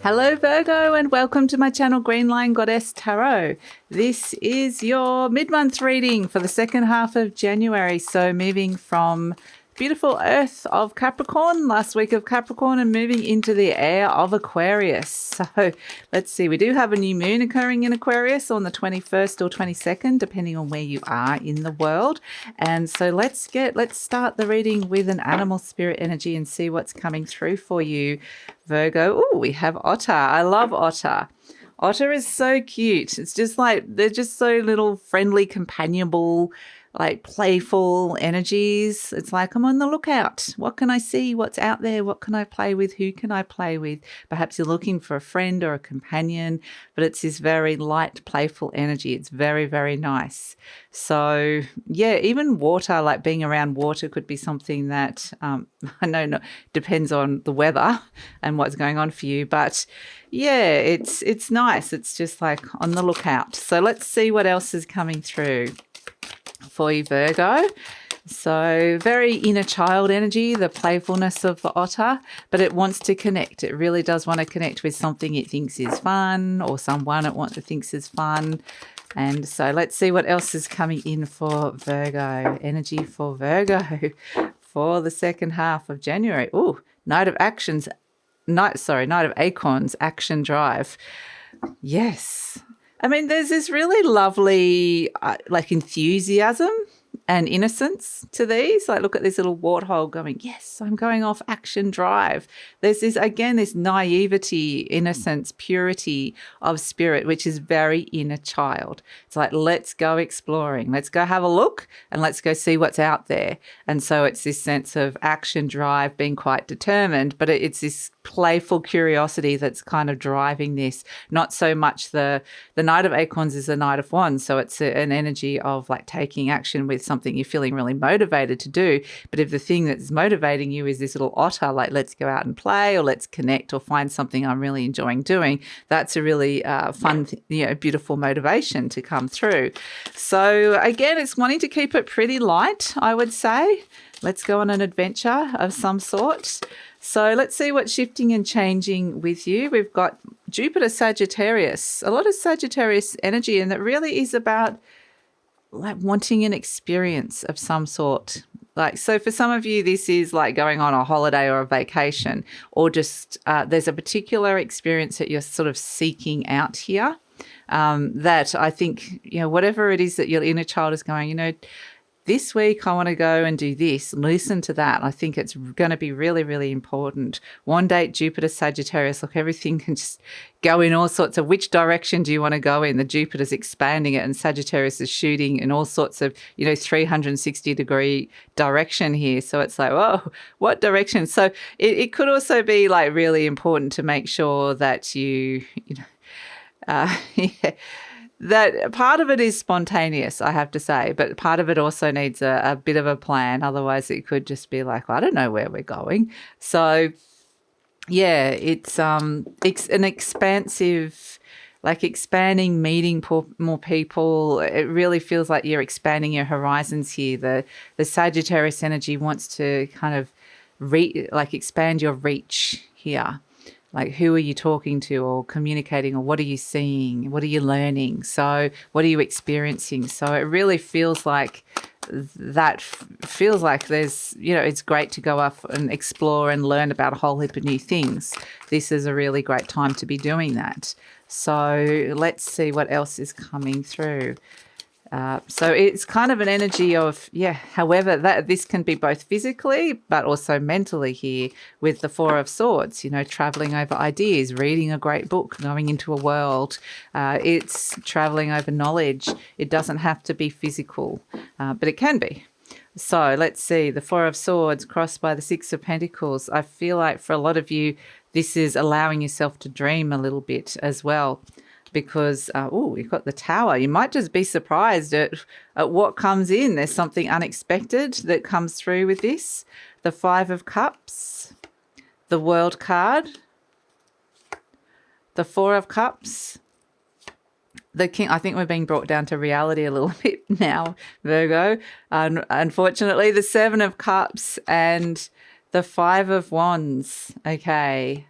Hello Virgo and welcome to my channel Green Line Goddess Tarot. This is your mid-month reading for the second half of January. So moving from beautiful Earth of Capricorn, last week of Capricorn, and moving into the air of Aquarius. So let's see, we do have a new moon occurring in Aquarius on the 21st or 22nd, depending on where you are in the world. And so let's start the reading with an animal spirit energy and see what's coming through for you, Virgo. Oh, we have otter. I love otter. Otter is so cute. It's just like, they're just so little friendly, companionable, like playful energies. It's like, I'm on the lookout. What can I see? What's out there? What can I play with? Who can I play with? Perhaps you're looking for a friend or a companion, but it's this very light, playful energy. It's very, very nice. So yeah, even water, like being around water could be something that I know depends on the weather and what's going on for you, but yeah, it's nice. It's just like on the lookout. So let's see what else is coming through for you, Virgo. So very inner child energy, the playfulness of the otter, but it wants to connect. It really does want to connect with something it thinks is fun or someone it thinks is fun. And so let's see what else is coming in for Virgo. Energy for Virgo for the second half of January. Oh, Knight of Acorns, action drive. Yes. I mean, there's this really lovely, like enthusiasm and innocence to these. Like, look at this little warthog going, yes, I'm going off action drive. There's this, again, this naivety, innocence, purity of spirit, which is very inner child. It's like, let's go exploring. Let's go have a look and let's go see what's out there. And so it's this sense of action drive, being quite determined, but it's this playful curiosity that's kind of driving this. Not so much the Knight of Acorns is the Knight of Wands, so it's an energy of like taking action with something you're feeling really motivated to do. But if the thing that's motivating you is this little otter, like let's go out and play or let's connect or find something I'm really enjoying doing, that's a really fun, beautiful motivation to come through. So again, it's wanting to keep it pretty light, I would say. Let's go on an adventure of some sort. So let's see what's shifting and changing with you. We've got Jupiter Sagittarius, a lot of Sagittarius energy, and that really is about like wanting an experience of some sort. Like, so for some of you, this is like going on a holiday or a vacation, or just there's a particular experience that you're sort of seeking out here. That I think, whatever it is that your inner child is going, this week I want to go and do this. Listen to that. I think it's going to be really, really important. One date, Jupiter, Sagittarius, look, everything can just go in all sorts of, which direction do you want to go in? The Jupiter's expanding it and Sagittarius is shooting in all sorts of, 360-degree direction here. So it's like, whoa, what direction? So it could also be like really important to make sure that that part of it is spontaneous, I have to say, but part of it also needs a bit of a plan. Otherwise, it could just be like, I don't know where we're going. So, yeah, it's an expansive, like expanding, meeting more people. It really feels like you're expanding your horizons here. The Sagittarius energy wants to kind of expand your reach here. Like, who are you talking to or communicating, or what are you seeing? What are you learning? So what are you experiencing? So it really feels like there's, it's great to go off and explore and learn about a whole heap of new things. This is a really great time to be doing that. So let's see what else is coming through. So it's kind of an energy of, however, this can be both physically but also mentally here with the Four of Swords, traveling over ideas, reading a great book, going into a world. It's traveling over knowledge. It doesn't have to be physical, but it can be. So let's see, the Four of Swords crossed by the Six of Pentacles. I feel like for a lot of you, this is allowing yourself to dream a little bit as well. Because, you've got the Tower. You might just be surprised at what comes in. There's something unexpected that comes through with this. The Five of Cups, the World card, the Four of Cups, the King. I think we're being brought down to reality a little bit now, Virgo. Unfortunately, the Seven of Cups and the Five of Wands. Okay.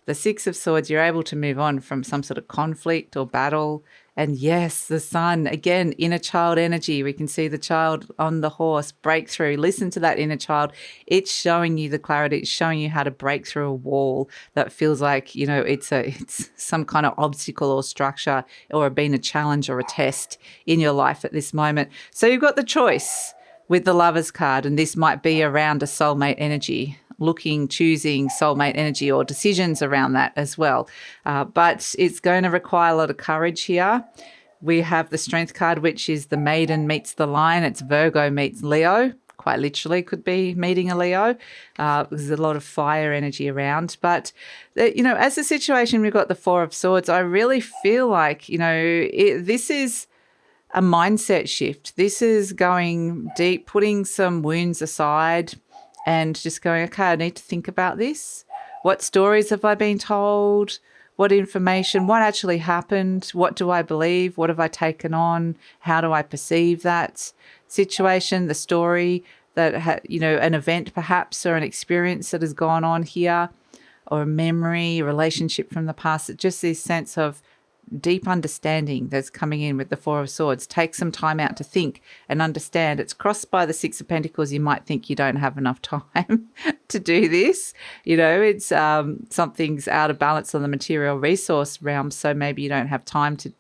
The Six of Swords, you're able to move on from some sort of conflict or battle. And yes, the Sun, again, inner child energy. We can see the child on the horse, breakthrough. Listen to that inner child. It's showing you the clarity. It's showing you how to break through a wall that feels like, it's some kind of obstacle or structure, or been a challenge or a test in your life at this moment. So you've got the choice with the Lovers card, and this might be around a soulmate energy, choosing soulmate energy, or decisions around that as well. But it's going to require a lot of courage here. We have the Strength card, which is the Maiden meets the Lion. It's Virgo meets Leo. Quite literally could be meeting a Leo. There's a lot of fire energy around. But, as a situation, we've got the Four of Swords. I really feel like, this is a mindset shift. This is going deep, putting some wounds aside, and just going, okay, I need to think about this. What stories have I been told? What information? What actually happened? What do I believe? What have I taken on? How do I perceive that situation, the story that, an event perhaps, or an experience that has gone on here, or a memory, a relationship from the past? Just this sense of deep understanding that's coming in with the Four of Swords. Take some time out to think and understand. It's crossed by the Six of Pentacles. You might think you don't have enough time to do this. It's something's out of balance on the material resource realm, so maybe you don't have time to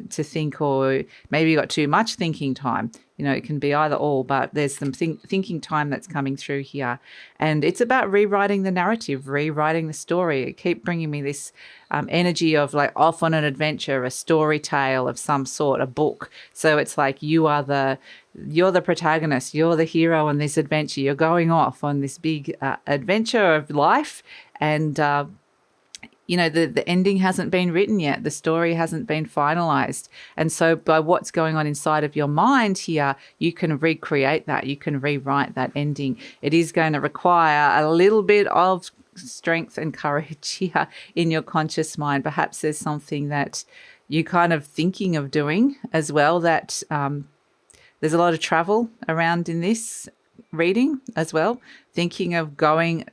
think, or maybe you got too much thinking time. It can be either or, but there's some thinking time that's coming through here. And it's about rewriting the narrative, rewriting the story. It keep bringing me this energy of like off on an adventure, a story tale of some sort, a book. So it's like you're the protagonist, you're the hero on this adventure. You're going off on this big adventure of life, and the ending hasn't been written yet. The story hasn't been finalized. And so by what's going on inside of your mind here, you can recreate that. You can rewrite that ending. It is going to require a little bit of strength and courage here in your conscious mind. Perhaps there's something that you're kind of thinking of doing as well, that there's a lot of travel around in this reading as well. Thinking of going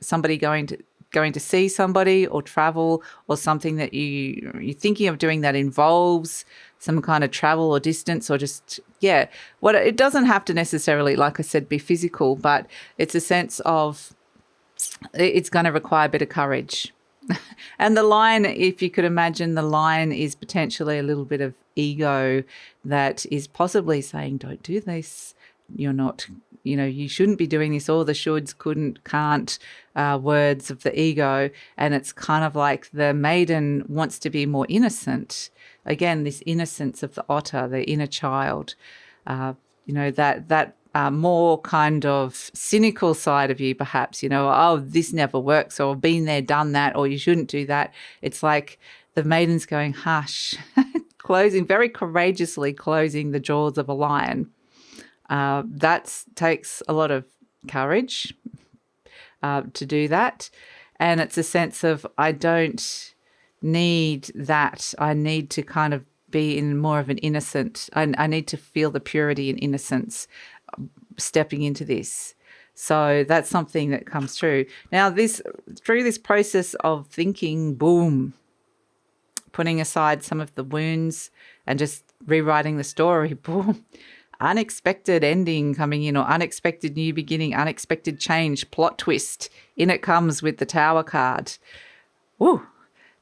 to see somebody, or travel, or something that you're thinking of doing that involves some kind of travel or distance, or just, it doesn't have to necessarily, like I said, be physical, but it's a sense of it's going to require a bit of courage. And the Lion, if you could imagine, the Lion is potentially a little bit of ego that is possibly saying, don't do this. You're not, you shouldn't be doing this. All the shoulds, couldn't, can't, words of the ego. And it's kind of like the Maiden wants to be more innocent. Again, this innocence of the otter, the inner child, that more kind of cynical side of you, perhaps, oh, this never works, or been there, done that, or you shouldn't do that. It's like the Maiden's going, hush, very courageously closing the jaws of a lion. That takes a lot of courage to do that. And it's a sense of, I don't need that. I need to kind of be in more of an innocent, I need to feel the purity and innocence stepping into this. So that's something that comes through. Now, through this process of thinking, boom, putting aside some of the wounds and just rewriting the story, boom, unexpected ending coming in, or unexpected new beginning, unexpected change, plot twist. In it comes with the Tower card. Ooh,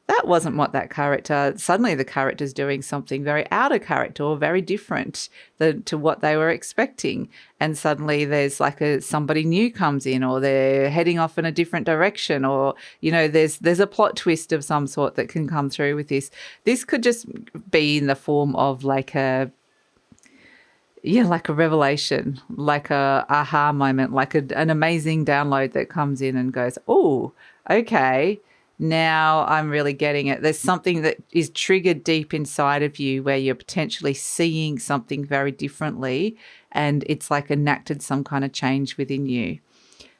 that wasn't what that character, suddenly the character's doing something very out of character or very different to what they were expecting. And suddenly there's like somebody new comes in, or they're heading off in a different direction, or, there's a plot twist of some sort that can come through with this. This could just be in the form of like a revelation, like a aha moment, like an amazing download that comes in and goes, oh, okay, now I'm really getting it. There's something that is triggered deep inside of you where you're potentially seeing something very differently, and it's like enacted some kind of change within you.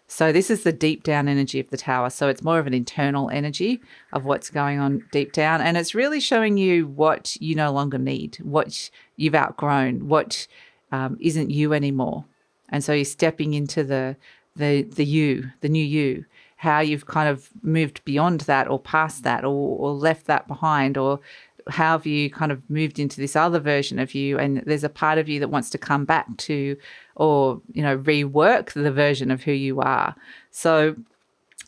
So this is the deep down energy of the Tower. So it's more of an internal energy of what's going on deep down. And it's really showing you what you no longer need, what you've outgrown, what isn't you anymore. And so you're stepping into the new you. how you've kind of moved beyond that or past that or left that behind, or how have you kind of moved into this other version of you, and there's a part of you that wants to come back to, or, rework the version of who you are. So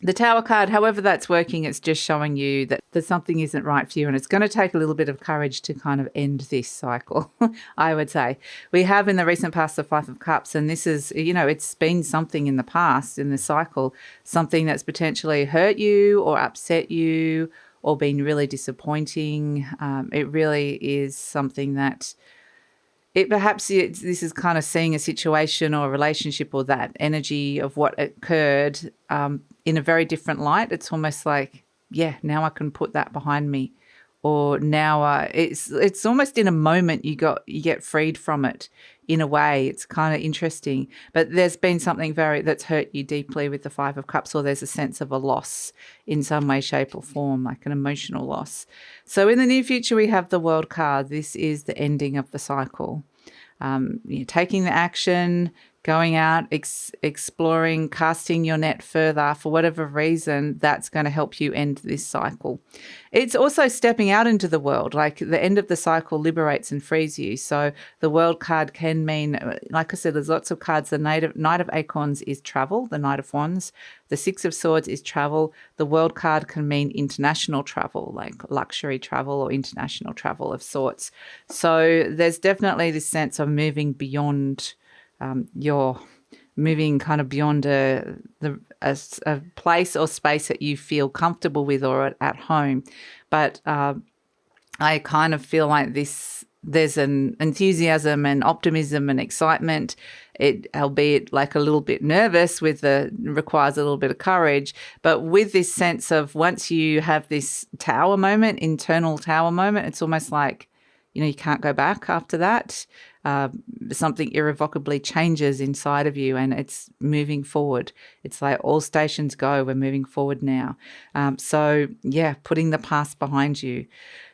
the Tower card, however that's working, it's just showing you that something isn't right for you, and it's going to take a little bit of courage to kind of end this cycle, I would say. We have in the recent past the Five of Cups, and this is, it's been something in the past, in the cycle, something that's potentially hurt you or upset you or been really disappointing. It really is something that this is kind of seeing a situation or a relationship or that energy of what occurred in a very different light. It's almost like, now I can put that behind me, or now it's almost in a moment you get freed from it. In a way, it's kind of interesting. But there's been something that's hurt you deeply with the Five of Cups, or there's a sense of a loss in some way, shape or form, like an emotional loss. So in the near future, we have the World card. This is the ending of the cycle. Taking the action, going out, exploring, casting your net further for whatever reason, that's going to help you end this cycle. It's also stepping out into the world, like the end of the cycle liberates and frees you. So the World card can mean, like I said, there's lots of cards. The Knight of Acorns is travel, the Knight of Wands. The Six of Swords is travel. The World card can mean international travel, like luxury travel or international travel of sorts. So there's definitely this sense of moving beyond you're moving kind of beyond a place or space that you feel comfortable with or at home. But I kind of feel like there's an enthusiasm and optimism and excitement, albeit like a little bit nervous requires a little bit of courage, but with this sense of once you have this internal tower moment, it's almost like, you can't go back after that. Something irrevocably changes inside of you and it's moving forward. It's like all stations go, we're moving forward now. Putting the past behind you.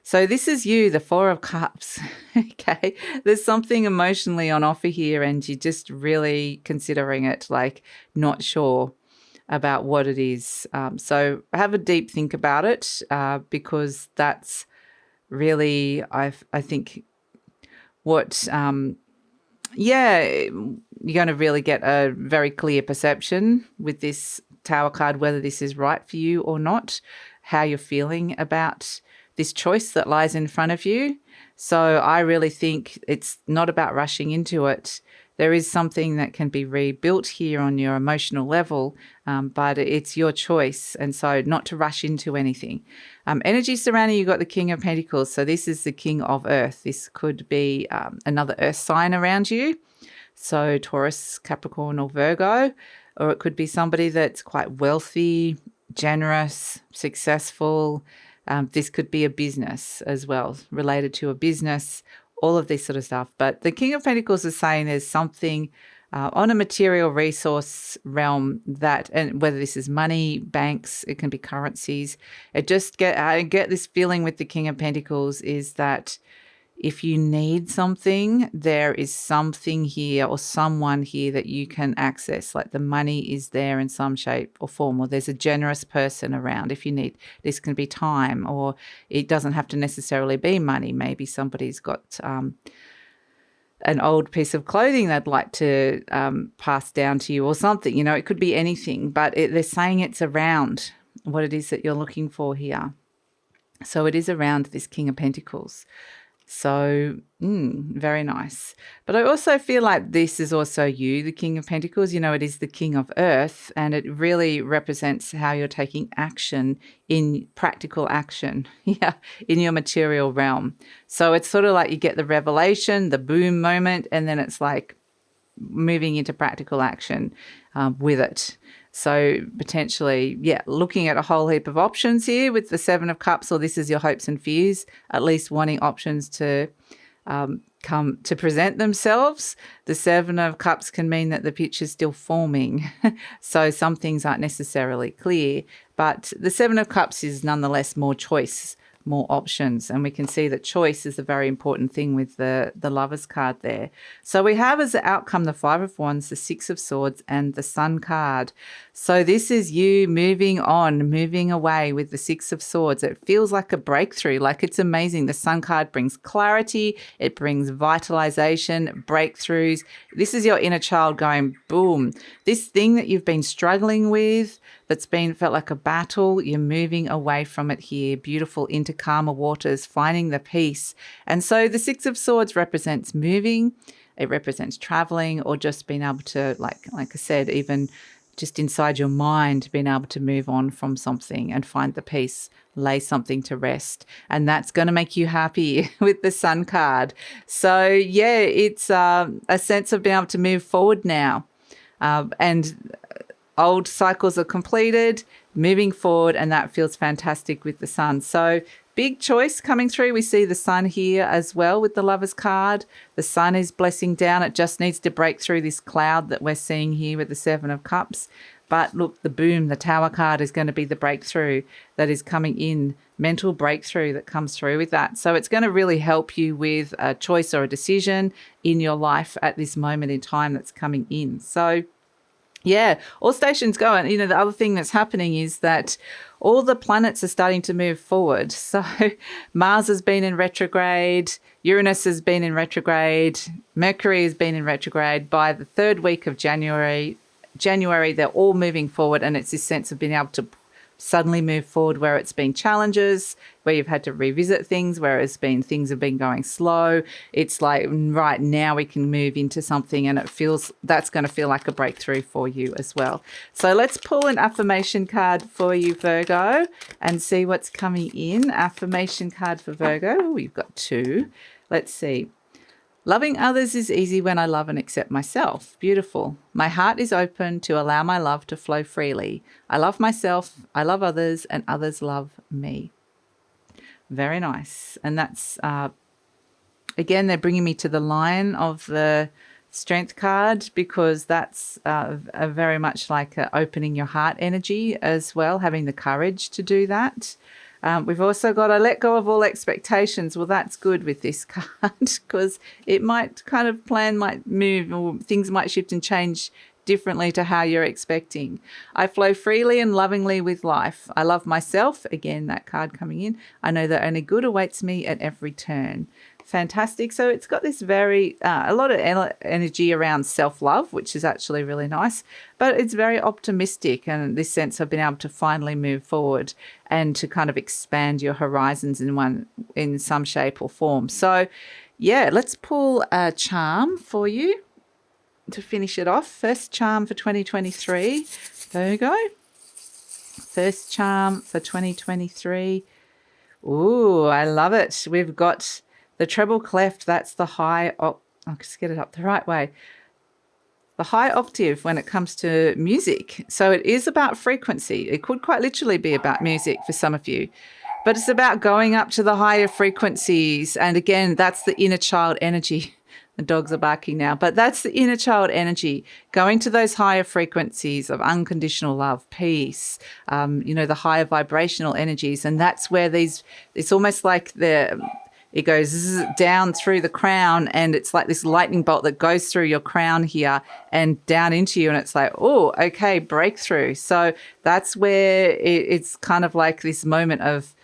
So this is you, the Four of Cups, okay? There's something emotionally on offer here and you're just really considering it, like not sure about what it is. So have a deep think about it because that's really, I think, what, you're going to really get a very clear perception with this Tower card, whether this is right for you or not, how you're feeling about this choice that lies in front of you. So I really think it's not about rushing into it. There is something that can be rebuilt here on your emotional level, but it's your choice. And so not to rush into anything. Energy surrounding you got the King of Pentacles. So this is the King of Earth. This could be another earth sign around you. So Taurus, Capricorn or Virgo, or it could be somebody that's quite wealthy, generous, successful. This could be a business as well, related to a business, all of this sort of stuff. But the King of Pentacles is saying there's something on a material resource realm that, and whether this is money, banks, it can be currencies. I get this feeling with the King of Pentacles is that if you need something, there is something here or someone here that you can access. Like the money is there in some shape or form, or there's a generous person around if you need. This can be time, or it doesn't have to necessarily be money. Maybe somebody's got an old piece of clothing they'd like to pass down to you or something. It could be anything, but they're saying it's around what it is that you're looking for here. So it is around this King of Pentacles. So very nice. But I also feel like this is also you, the King of Pentacles. It is the King of Earth, and it really represents how you're taking action in practical action, in your material realm. So it's sort of like you get the revelation, the boom moment, and then it's like moving into practical action with it. So potentially, looking at a whole heap of options here with the Seven of Cups, or this is your hopes and fears, at least wanting options to come to present themselves. The Seven of Cups can mean that the picture's still forming. So some things aren't necessarily clear, but the Seven of Cups is nonetheless more choice, more options. And we can see that choice is a very important thing with the Lovers card there. So we have as the outcome the Five of Wands, the Six of Swords, and the Sun card. So this is you moving on, moving away with the Six of Swords. It feels like a breakthrough, like it's amazing. The Sun card brings clarity, it brings vitalization, breakthroughs. This is your inner child going, boom. This thing that you've been struggling with, that's felt like a battle, you're moving away from it here. Beautiful, into calmer waters, finding the peace. And so the Six of Swords represents moving, it represents traveling, or just being able to, like I said, even just inside your mind, being able to move on from something and find the peace, lay something to rest. And that's going to make you happy with the Sun card. So yeah, it's a sense of being able to move forward now. And old cycles are completed, moving forward, and that feels fantastic with the Sun. So big choice coming through. We see the Sun here as well with the Lovers card. The Sun is blessing down. It just needs to break through this cloud that we're seeing here with the Seven of Cups. But look, the boom, the Tower card is going to be the breakthrough that is coming in, mental breakthrough that comes through with that. So it's going to really help you with a choice or a decision in your life at this moment in time that's coming in. So yeah, all stations go. And, the other thing that's happening is that all the planets are starting to move forward. So Mars has been in retrograde, Uranus has been in retrograde, Mercury has been in retrograde. By the third week of January, they're all moving forward, and it's this sense of being able to suddenly move forward where it's been challenges, where you've had to revisit things, where things have been going slow. It's like right now we can move into something, and that's going to feel like a breakthrough for you as well. So let's pull an affirmation card for you, Virgo, and see what's coming in. Affirmation card for Virgo. Oh, you've got two. Let's see. Loving others is easy when I love and accept myself. Beautiful. My heart is open to allow my love to flow freely. I love myself, I love others, and others love me. Very nice. And that's, again, they're bringing me to the Lion of the Strength card, because that's a very much like opening your heart energy as well, having the courage to do that. We've also got, I let go of all expectations. Well, that's good with this card, because it might plan might move, or things might shift and change differently to how you're expecting. I flow freely and lovingly with life. I love myself. Again, that card coming in. I know that only good awaits me at every turn. Fantastic. So it's got this a lot of energy around self-love, which is actually really nice, but it's very optimistic, and this sense of being able to finally move forward and to kind of expand your horizons in some shape or form. So yeah, let's pull a charm for you to finish it off. First charm for 2023. Virgo. First charm for 2023. Ooh, I love it. We've got the treble clef. That's the high. I'll just get it up the right way. The high octave when it comes to music. So it is about frequency. It could quite literally be about music for some of you, but it's about going up to the higher frequencies. And again, that's the inner child energy. The dogs are barking now, but that's the inner child energy, going to those higher frequencies of unconditional love, peace, the higher vibrational energies. And that's where it's almost like it goes down through the crown, and it's like this lightning bolt that goes through your crown here and down into you. And it's like, oh, okay, breakthrough. So that's where it's kind of like this moment of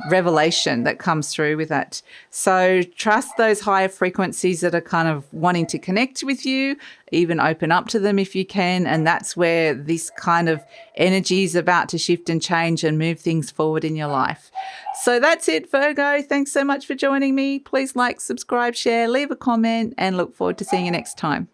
revelation that comes through with that. So trust those higher frequencies that are kind of wanting to connect with you, even open up to them if you can. And that's where this kind of energy is about to shift and change and move things forward in your life. So that's it, Virgo. Thanks so much for joining me. Please like, subscribe, share, leave a comment, and look forward to seeing you next time.